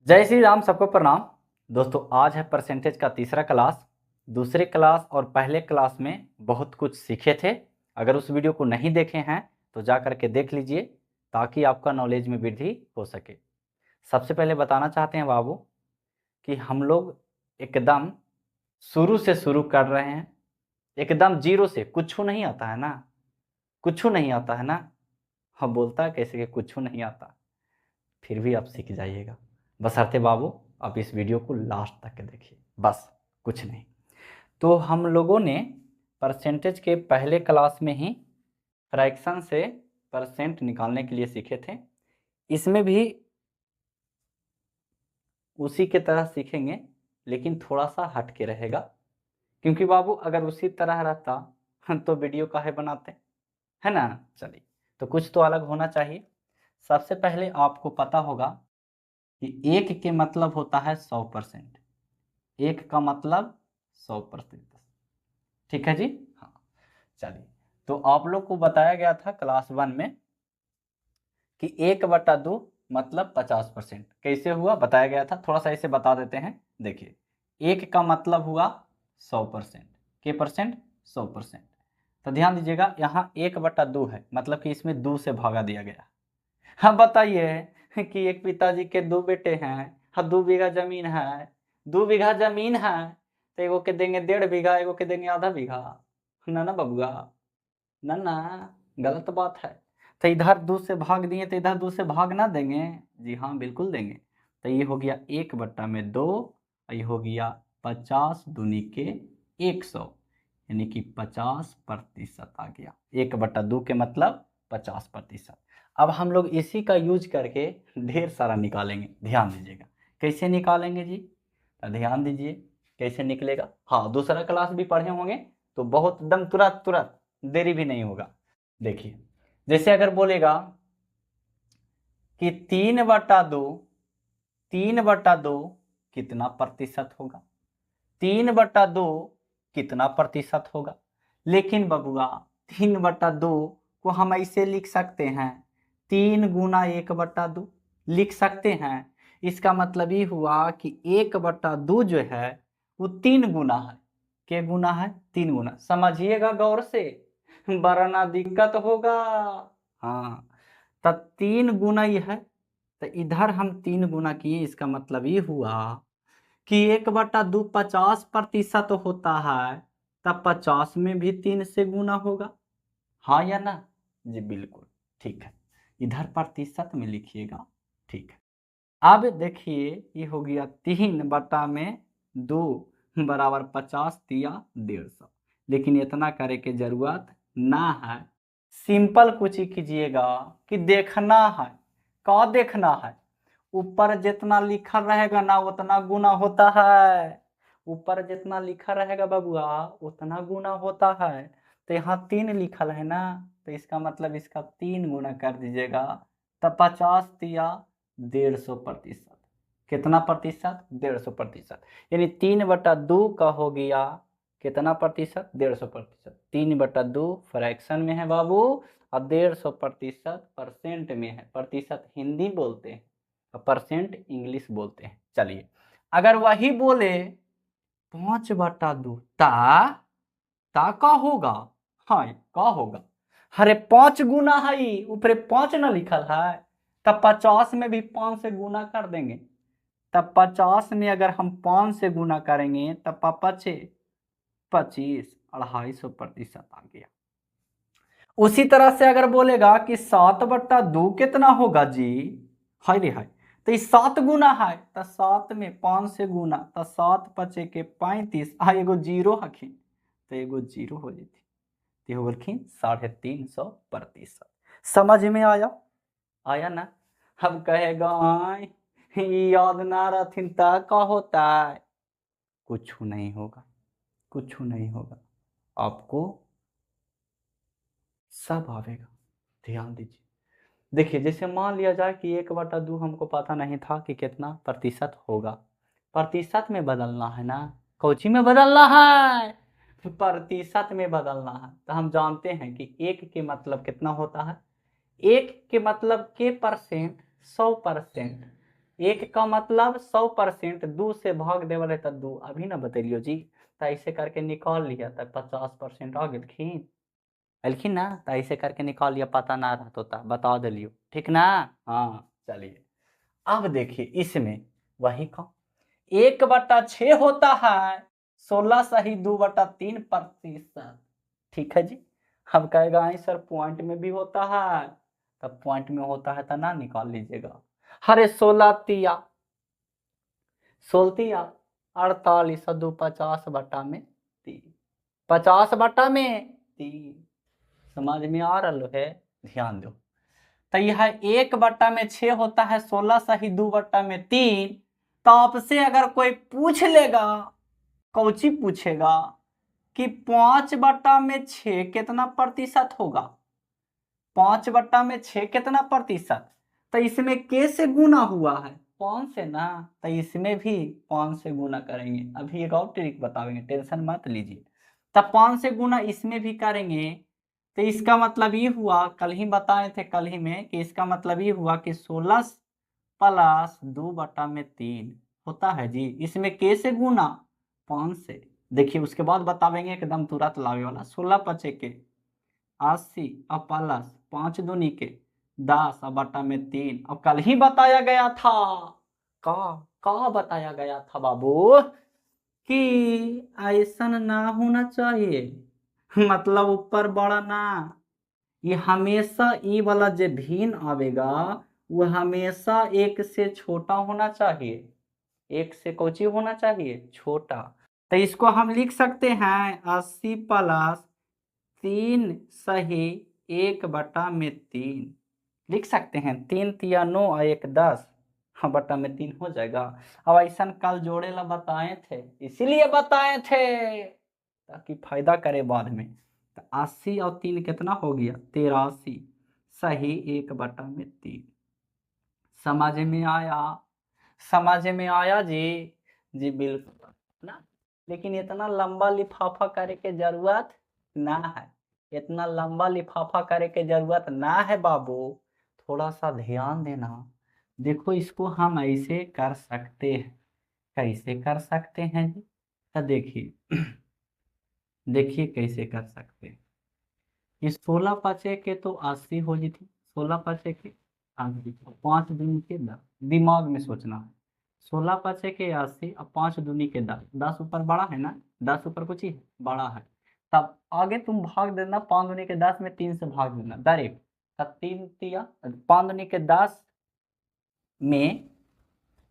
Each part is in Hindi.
जय श्री राम, सबको प्रणाम। दोस्तों, आज है परसेंटेज का तीसरा क्लास। दूसरे क्लास और पहले क्लास में बहुत कुछ सीखे थे। अगर उस वीडियो को नहीं देखे हैं तो जा करके देख लीजिए ताकि आपका नॉलेज में वृद्धि हो सके। सबसे पहले बताना चाहते हैं बाबू कि हम लोग एकदम शुरू से शुरू कर रहे हैं, एकदम जीरो से। कुछ नहीं आता है ना, कुछ नहीं आता है ना। हम बोलता है कैसे कि कुछ नहीं आता, फिर भी आप सीख जाइएगा। बशर्ते बाबू आप इस वीडियो को लास्ट तक देखिए, बस कुछ नहीं। तो हम लोगों ने परसेंटेज के पहले क्लास में ही फ्रैक्शन से परसेंट निकालने के लिए सीखे थे। इसमें भी उसी के तरह सीखेंगे, लेकिन थोड़ा सा हट के रहेगा, क्योंकि बाबू अगर उसी तरह रहता तो वीडियो काहे बनाते, है ना। चलिए, तो कुछ तो अलग होना चाहिए। सबसे पहले आपको पता होगा कि एक के मतलब होता है 100%। एक का मतलब 100%। ठीक है जी। हाँ, चलिए, तो आप लोग को बताया गया था क्लास 1 में कि 1/2 मतलब 50%। कैसे हुआ बताया गया था, थोड़ा सा इसे बता देते हैं। देखिए, एक का मतलब हुआ 100%। के परसेंट? 100%। तो ध्यान दीजिएगा, यहाँ 1/2 है, मतलब कि इसमें 2 से भागा दिया गया। हाँ, बताइए कि एक पिताजी के 2 बेटे हैं, हाँ 2 बीघा जमीन है, 2 बीघा जमीन है, तो एगो के देंगे 1.5 बीघा, एगो के देंगे आधा बीघा। ना ना बबुआ, ना ना, गलत बात है। तो इधर 2 से भाग दिए तो इधर 2 से भाग ना देंगे? जी हाँ, बिल्कुल देंगे। तो ये हो गया 1/2, और ये हो गया 50 दूनी के 100, यानी कि 50% आ गया। 1/2 के मतलब 50%। अब हम लोग इसी का यूज करके ढेर सारा निकालेंगे। ध्यान दीजिएगा, कैसे निकालेंगे जी? तो ध्यान दीजिए कैसे निकलेगा। हाँ, दूसरा क्लास भी पढ़े होंगे तो बहुत एकदम तुरंत तुरंत, देरी भी नहीं होगा। देखिए, जैसे अगर बोलेगा कि 3/2, 3/2 कितना प्रतिशत होगा? 3/2 कितना प्रतिशत होगा? लेकिन बबुआ 3/2 को हम ऐसे लिख सकते हैं, 3 गुना 1/2 लिख सकते हैं। इसका मतलब ये हुआ कि 1/2 जो है वो 3 गुना है। क्या गुना है? 3 गुना। समझिएगा गौर से, वरना दिक्कत होगा। हाँ, तब 3 गुना ही है, तो इधर हम 3 गुना किए। इसका मतलब ये हुआ कि 1/2 50% होता है, तब 50 में भी 3 से गुना होगा। हाँ या ना? जी बिल्कुल ठीक है, इधर प्रतिशत में लिखिएगा। ठीक है, अब देखिए ये हो गया 3/2 बराबर 50 दिया 150। लेकिन इतना करे के जरूरत ना है। सिंपल कुछ ही कीजिएगा कि देखना है। क्या देखना है? ऊपर जितना लिखा रहेगा ना उतना गुना होता है। ऊपर जितना लिखा रहेगा बबुआ उतना गुना होता है। तो यहाँ 3 लिखल है ना, तो इसका मतलब इसका 3 गुना कर दीजिएगा। तब 50 दिया 150%। कितना प्रतिशत? 150%। यानी 3/2 का हो गया कितना प्रतिशत? 150%। 3/2 फ्रैक्शन में है बाबू, और 150% परसेंट में है। प्रतिशत हिंदी बोलते हैं और परसेंट इंग्लिश बोलते हैं। चलिए, अगर वही बोले 5/2 ता का होगा? हाँ, का होगा? अरे 5 गुना है, ऊपर 5 ना लिखल है, तब 50 में भी 5 से गुना कर देंगे। तब 50 में अगर हम 5 से गुना करेंगे तब 25 250% आ गया। उसी तरह से अगर बोलेगा कि 7/2 कितना होगा जी? हाय रे हाय, तो ये 7 गुना है, तो 7 में 5 से गुना, तो 7 पचे के 35, आ एगो जीरो हखिन, तो एगो जीरो हो जेती, तो हो गलखिन 350%। समझ में आया? आया ना? अब कहेगा याद ना रहथिन ता का होता है? कुछ नहीं होगा, कुछ नहीं होगा, आपको सब आवेगा। ध्यान दीजिए। देखिए, जैसे मान लिया जाए कि 1/2 हमको पता नहीं था कि कितना प्रतिशत होगा। प्रतिशत में बदलना है ना, कौची में बदलना है? प्रतिशत में बदलना है। तो हम जानते हैं कि 1 के मतलब कितना होता है? 1 के मतलब के परसेंट 100%। एक का मतलब 100%, 2 से भाग देवल है तो 2 अभी ना बतेलियो जी। तो ऐसे करके निकाल लिया तो 50% आ गेलखिन अलखिन ना, तो ऐसे करके निकाल लिया, पता ना रहता तो बता दिलियो, ठीक ना। हाँ चलिए, अब देखिए इसमें वही का 1/6 होता है 16 सही 2/3%, ठीक है जी। अब कहेगा आंसर पॉइंट में भी होता है, तब पॉइंट में होता है तो ना निकाल लीजिएगा। अरे 16 48 और 2 50/3, 50/3 समझ में आ रहा है, ध्यान दो। तो यह 1/6 होता है 16 सही 2/3। तो आपसे अगर कोई पूछ लेगा, कौची पूछेगा कि 5/6 कितना प्रतिशत होगा, 5/6 कितना प्रतिशत, तो इसमें के से गुना हुआ है 5 से ना, तो इसमें भी 5 से गुना करेंगे। अभी एक और ट्रिक बताएंगे, टेंशन मत लीजिए। तब 5 से गुना इसमें भी करेंगे, तो इसका मतलब ये हुआ, कल ही बताए थे कल ही में, कि इसका मतलब ये हुआ कि 16 प्लस 2/3 होता है जी, इसमें के से गुना 5 से। देखिए उसके बाद बतावेंगे एकदम तुरंत लावे वाला। 16 के 80 और प्लस 5 दूनी के 10 और बटा में 3। अब कल ही बताया गया था, का बताया गया था बाबू, कि ऐसा ना होना चाहिए, मतलब ऊपर बड़ा ना, ये हमेशा ई वाला जो भिन्न आवेगा वो हमेशा 1 से छोटा होना चाहिए, 1 से कोची होना चाहिए, छोटा। तो इसको हम लिख सकते हैं 80 प्लस 3 सही 1/3 लिख सकते हैं। 3 तिया 9 और 1 10, हाँ बटा में 3 हो जाएगा। अब ऐसा कल जोड़े ला बताए थे, इसीलिए बताए थे ताकि फायदा करे बाद में। तो 80 और 3 कितना हो गया 83 सही 1/3। समझ में आया, समझ में आया जी, जी बिल्कुल ना। लेकिन इतना लंबा लिफाफा करे के जरूरत ना है, इतना लंबा लिफाफा करे के जरूरत ना है बाबू, थोड़ा सा ध्यान देना। देखो इसको हम ऐसे कर सकते हैं, कैसे कर सकते हैं जी, तो देखिए देखिए कैसे कर सकते हैं। ये 16 के तो 80 हो जी थी, 16 के 5 दूनी के 10, दिमाग में सोचना है। 16 के 80 और 5 दूनी के 10, 10 ऊपर बड़ा है ना, 10 ऊपर कुछ ही बड़ा है। तब आगे तुम भाग देना, 5 दूनी के 10 में 3 से भाग देना डायरेक्ट। तब 3 तिया 5 दूनी के 10 में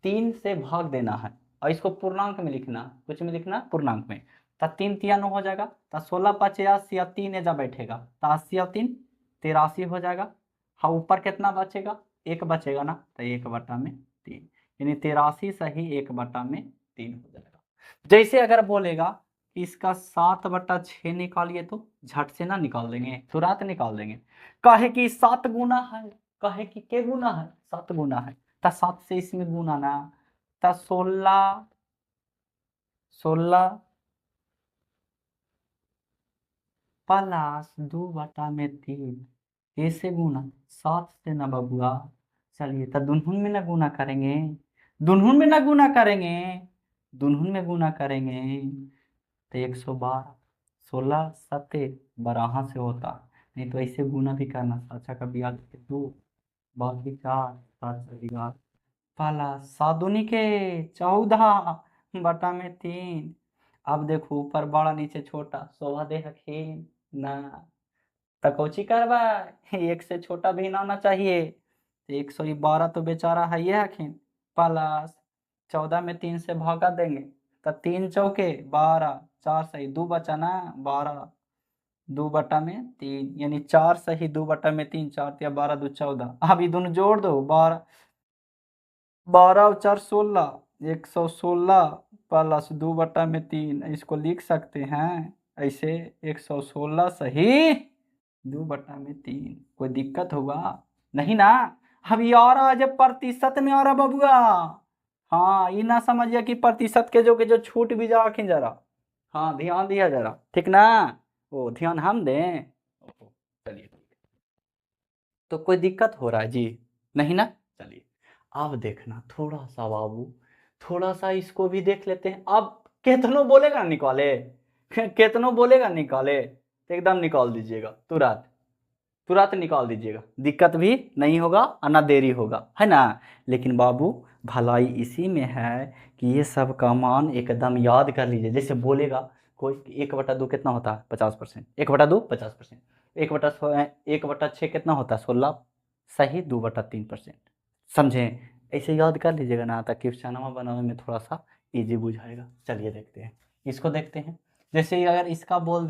3 से भाग देना है, और इसको पूर्णांक में लिखना, कुछ में लिखना पूर्णांक में। तो 3 तिया 9 हो जाएगा, तो 16 × 80 और 3 एजा बैठेगा, तो 80 और 3 83 हो जाएगा। हाँ ऊपर कितना बचेगा, 1 बचेगा ना, तो 1/3 यानी 83 सही 1/3 हो जाएगा। जैसे अगर बोलेगा कि इसका 7/6 निकालिए, तो झट से ना निकाल देंगे, तुरंत निकाल देंगे। कहे कि 7 गुना है, कहे कि के गुना है, 7 गुना है, तो 7 से इसमें गुना ना, तो 16 प्लस 2/3 कैसे गुना, 7 से ना बबुआ। चलिए तो दुनहुन में ना गुना करेंगे, दुनहुन में ना गुना करेंगे, दुनहुन में गुना करेंगे तो 112, 16 सत्ते 12 से होता, नहीं तो ऐसे गुना भी करना। अच्छा कभी याद 2 बाकी 4 7 से 11 पाला 7 दूनी के 14/3। अब देखो ऊपर बड़ा नीचे छोटा, शोभा दे हखिन ना, तो कौची करवा, 1 से छोटा भी ना आना चाहिए। 112 तो बेचारा है ये हखिन, प्लस 14 में 3 से भागा देंगे, तो 3 चौके 12, 4 सही 2 बचा ना 12, 2/3 यानी 4 सही 2/3, 4 या 12 2 14। अब ये दोनों जोड़ दो, 12 12 और 4 16, 116 प्लस 2/3, इसको लिख सकते हैं ऐसे 116 सही 2/3। कोई दिक्कत होगा नहीं ना। अब ये आ रहा जब प्रतिशत में आ रहा बबुआ, हाँ ये ना समझिए कि प्रतिशत के जो छूट भी जा जरा, हाँ ध्यान दिया जरा, ठीक ना, वो ध्यान हम दें। चलिए तो कोई दिक्कत हो रहा है जी, नहीं ना। चलिए अब देखना थोड़ा सा बाबू, थोड़ा सा इसको भी देख लेते हैं। अब कितनों बोलेगा निकाले कितनों बोलेगा निकाले, तो एकदम निकाल दीजिएगा, तुरंत तुरंत निकाल दीजिएगा, दिक्कत भी नहीं होगा और ना देरी होगा, है ना। लेकिन बाबू भलाई इसी में है कि ये सब का मान एकदम याद कर लीजिए। जैसे बोलेगा कोई 1/2 कितना होता है 50%, 1/2 50%, 1/6 कितना होता है 16, सही 2/3%, समझें। ऐसे याद कर लीजिएगा ना, ताकि क्वेश्चनवा बनाने में थोड़ा सा इजी बुझाएगा। चलिए देखते हैं, इसको देखते हैं। जैसे अगर इसका बोल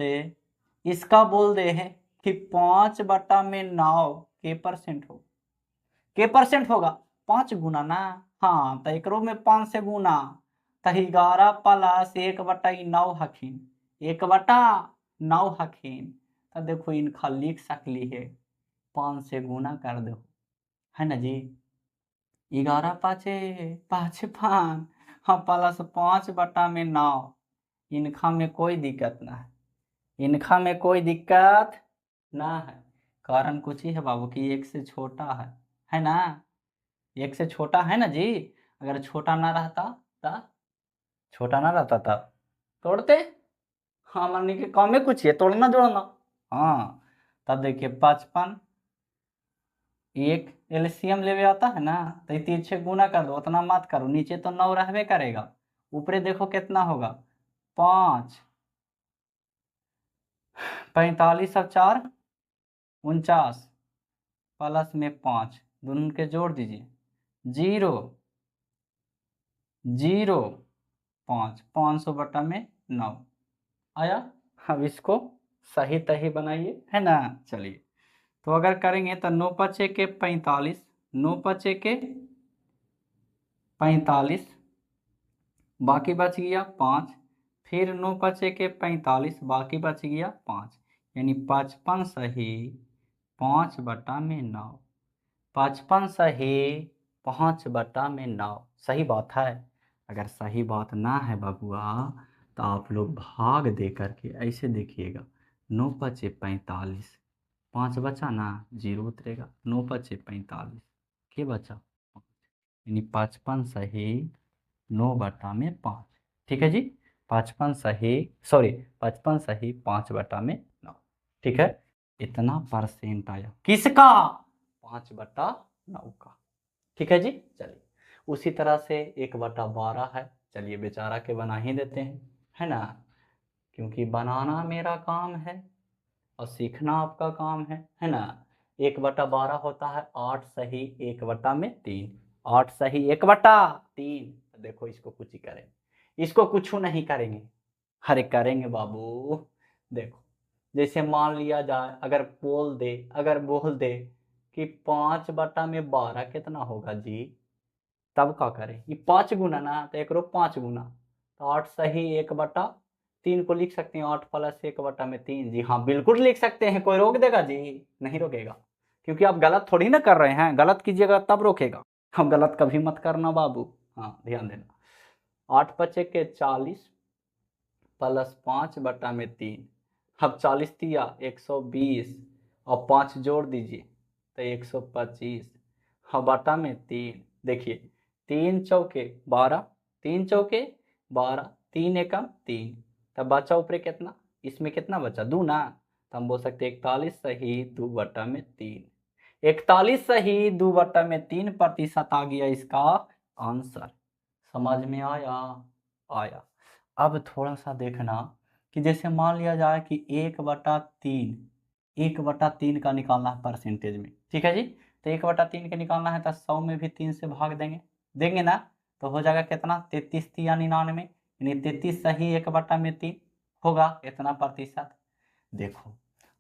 दे है कि 5/9 के परसेंट हो, के परसेंट होगा 5 गुना ना, हाँ तो एकरो में 5 से गुना, तो 11 प्लस 1/9 हखिन, 1/9 हखिन। तो देखो इनका लिख सकली है 5 से गुना कर दो, है ना जी। 11 पाँचे 5 हाँ प्लस 5/9, इनका में कोई दिक्कत ना है, इनका में कोई दिक्कत ना है। कारण कुछ ही है बाबू कि 1 से छोटा है ना, 1 से छोटा है ना जी। अगर छोटा ना रहता तब, छोटा ना रहता तब तोड़ते, हाँ मान के कम में कुछ है तोड़ना जोड़ना, हाँ। तब देखिए 55, एक एलसीएम लेवे आता है ना, तो ये 3 से गुना कर दो, उतना मत करो, नीचे तो 9 रहबे करेगा, ऊपरे देखो कितना होगा 5, 45 और 4 49, प्लस में 5, दोनों के जोड़ दीजिए, 0 0 5, 500/9 आया। अब इसको सही तही बनाइए, है ना। चलिए तो अगर करेंगे तो 9×5 के 45, 9×5 के 45, बाकी बच गया 5, फिर 9×5 के 45, बाकी बच गया 5, यानी 55 सही 5/9, 55 सही 5/9, सही बात है। अगर सही बात ना है बबुआ तो आप लोग भाग दे करके ऐसे देखिएगा, 9×5 45, 5 बचा ना, 0 उतरेगा, 9×5 45 के बचा, यानी 55 सही 9/5, ठीक है जी। 55 सही, सॉरी 55 सही 5/9, ठीक है। इतना परसेंट आया किसका, 5/9 का, ठीक है जी। चलिए उसी तरह से 1/12 है, चलिए बेचारा के बना ही देते हैं, है ना, क्योंकि बनाना मेरा काम है और सीखना आपका काम है ना। 1/12 होता है 8 सही 1/3, 8 सही 1/3। देखो इसको कुछ ही करें, इसको कुछ नहीं करेंगे, अरे करेंगे बाबू। देखो जैसे मान लिया जाए, अगर बोल दे कि 5/12 कितना होगा जी, तब क्या करें, ये 5 गुना ना, तो एक 5 गुना, तो 8 सही 1/3 को लिख सकते हैं, 8 प्लस 1/3, जी हाँ बिल्कुल लिख सकते हैं, कोई रोक देगा जी, नहीं रोकेगा, क्योंकि आप गलत थोड़ी ना कर रहे हैं, गलत कीजिएगा तब रोकेगा, हम गलत कभी मत करना बाबू, हाँ ध्यान देना। 8×5 के 40 प्लस 5/3, अब 40 दिया 120 और 5 जोड़ दीजिए तो 125, हाँ 3, देखिए 3 चौके 12, 3 चौके 12, 3 एकम 3, तब बचा ऊपर कितना, इसमें कितना बचा 2 ना, तो हम बोल सकते 41 सही 2/3, 41 सही 2/3% आ गया इसका आंसर। समझ में आया। अब थोड़ा सा देखना कि जैसे मान लिया जाए कि 1/3 का निकालना है परसेंटेज में, ठीक है जी। तो 1/3 का निकालना है तो 100 में भी 3 से भाग देंगे ना, तो हो जाएगा कितना 33 या 99, यानी 33 सही 1/3 होगा इतना प्रतिशत। देखो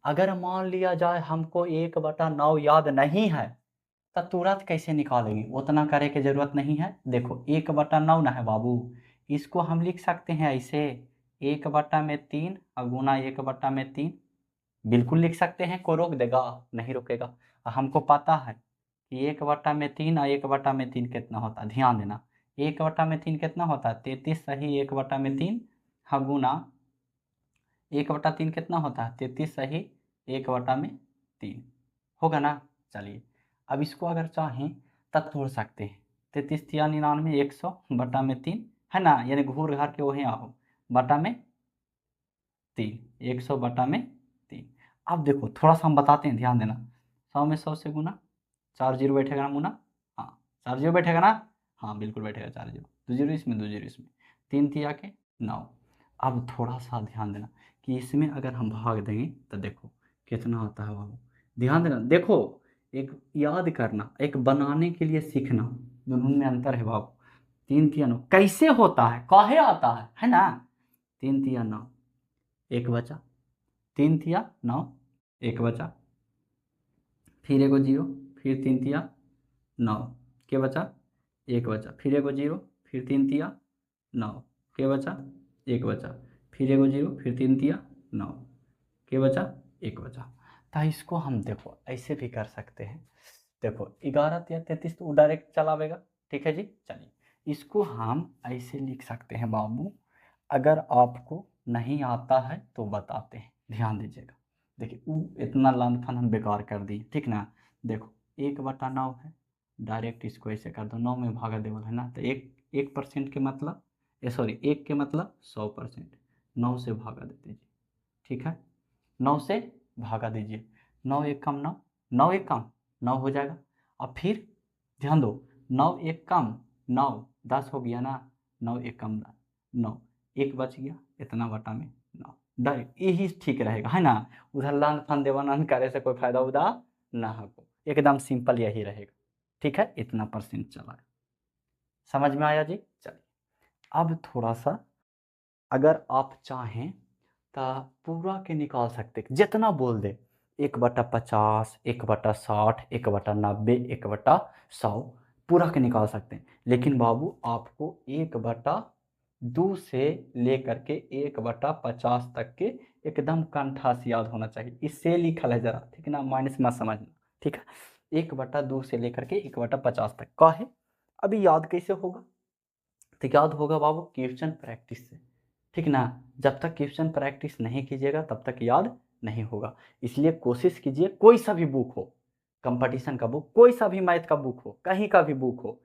अगर मान लिया जाए हमको 1/9 याद नहीं है तो तुरंत कैसे निकालेंगे, उतना करे की जरूरत नहीं है। देखो 1/9 ना है बाबू, इसको हम लिख सकते हैं ऐसे 1/3 और गुना 1/3, बिल्कुल लिख सकते हैं, कोई रोक देगा नहीं रोकेगा। और हमको पता है कि 1/3 और 1/3 कितना होता है, ध्यान देना 1/3 कितना होता है 33 सही 1/3, हाँ गुना 1/3 कितना होता है 33 सही 1/3 होगा ना। चलिए अब इसको अगर चाहें तब तोड़ सकते हैं, 33 तिया 99, 100 बटा में 3 है ना, यानी घूर घार के वहीं आओ बटा में 3, 100 बटा में 3। अब देखो थोड़ा सा हम बताते हैं, ध्यान देना। 100 में 100 से गुना, 4 जीरो बैठेगा ना मुना, हाँ 4 जीरो बैठेगा ना, हाँ बिल्कुल बैठेगा 4 जीरो, 2 जीरो इसमें 2 जीरो इसमें, 3 तिया के 9। अब थोड़ा सा ध्यान देना कि इसमें अगर हम भाग देंगे तो देखो कितना आता है बाबू, ध्यान देना। देखो एक याद करना, एक बनाने के लिए सीखना, दोनों में अंतर है बाबू। 3 तिया 9 कैसे होता है, काहे आता है ना। 3 तिया 9, एक बचा, 3 तिया 9, एक बचा, फिर एगो जीरो, फिर 3 तिया 9 के बचा, एक बचा, फिर एगो जीरो, फिर 3 तिया 9 के बचा, एक बचा, फिर एगो जीरो, फिर 3 तिया 9 के बचा, एक बचा। तो इसको हम देखो ऐसे भी कर सकते हैं। देखो 11 तिया 33 तो डायरेक्ट चलावेगा, ठीक है जी। चलिए इसको हम ऐसे लिख सकते हैं बाबू, अगर आपको नहीं आता है तो बताते हैं, ध्यान दीजिएगा। देखिए इतना लानफन हम बेकार कर दिए, ठीक ना। देखो 1/9 है, डायरेक्ट इसको ऐसे कर दो, 9 में भागा देवल है ना, तो 1% के मतलब सॉरी 1 के मतलब 100%, 9 से भागा दे दीजिए, ठीक है। 9 से भागा दीजिए, 9 एक कम 9, 9 एक कम 9 हो जाएगा। अब फिर ध्यान दो, 9 एक कम 9, 10 हो गया ना, 9 एक कम 9, एक बच गया, इतना बटा में 9, डायरेक्ट यही ठीक रहेगा, है ना। उधर लान फान देवान करे से कोई फायदा उदा ना हो, एकदम सिंपल यही रहेगा, ठीक है। इतना परसेंट चला, समझ में आया जी। चलिए अब थोड़ा सा अगर आप चाहें तो पूरा के निकाल सकते, जितना बोल दे, 1/50, 1/60, 1/90, 1/100 पूरा के निकाल सकते हैं। लेकिन बाबू आपको 1/2 से लेकर के 1/50 तक के एकदम कंठा से याद होना चाहिए। इससे लिखल है जरा, ठीक है ना, माइनस मत समझना, ठीक है। 1/2 से लेकर के 1/50 तक का है। अभी याद कैसे होगा, तो याद होगा बाबू क्वेश्चन प्रैक्टिस से, ठीक ना। जब तक क्वेश्चन प्रैक्टिस नहीं कीजिएगा तब तक याद नहीं होगा। इसलिए कोशिश कीजिए, कोई सा भी बुक हो, कंपटीशन का बुक, कोई सा भी मैथ का बुक हो, कहीं का भी बुक हो,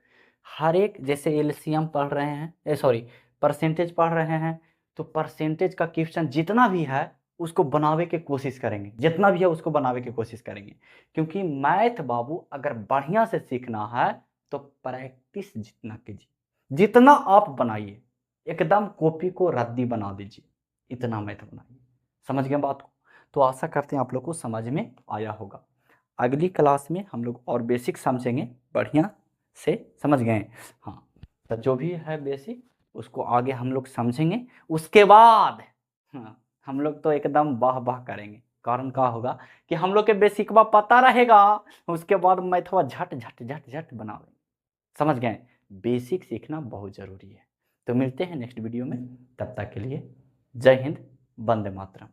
हर एक, जैसे एलसीएम पढ़ रहे हैं, सॉरी परसेंटेज पढ़ रहे हैं, तो परसेंटेज का क्वेश्चन जितना भी है उसको बनावे की कोशिश करेंगे, जितना भी है उसको बनावे की कोशिश करेंगे। क्योंकि मैथ बाबू अगर बढ़िया से सीखना है तो प्रैक्टिस जितना कीजिए, जितना आप बनाइए, एकदम कॉपी को रद्दी बना दीजिए, इतना मैथ बनाइए। समझ गए बात को। तो आशा करते हैं आप लोग को समझ में आया होगा। अगली क्लास में हम लोग और बेसिक समझेंगे, बढ़िया से समझ गए। हाँ तो जो भी है बेसिक उसको आगे हम लोग समझेंगे, उसके बाद हाँ हम लोग तो एकदम वाह वाह करेंगे। कारण क्या होगा कि हम लोग के बेसिक बा पता रहेगा, उसके बाद मैथवा झट झट झट झट बनावे। समझ गए, बेसिक सीखना बहुत ज़रूरी है। तो मिलते हैं नेक्स्ट वीडियो में, तब तक के लिए जय हिंद, वंदे मातरम।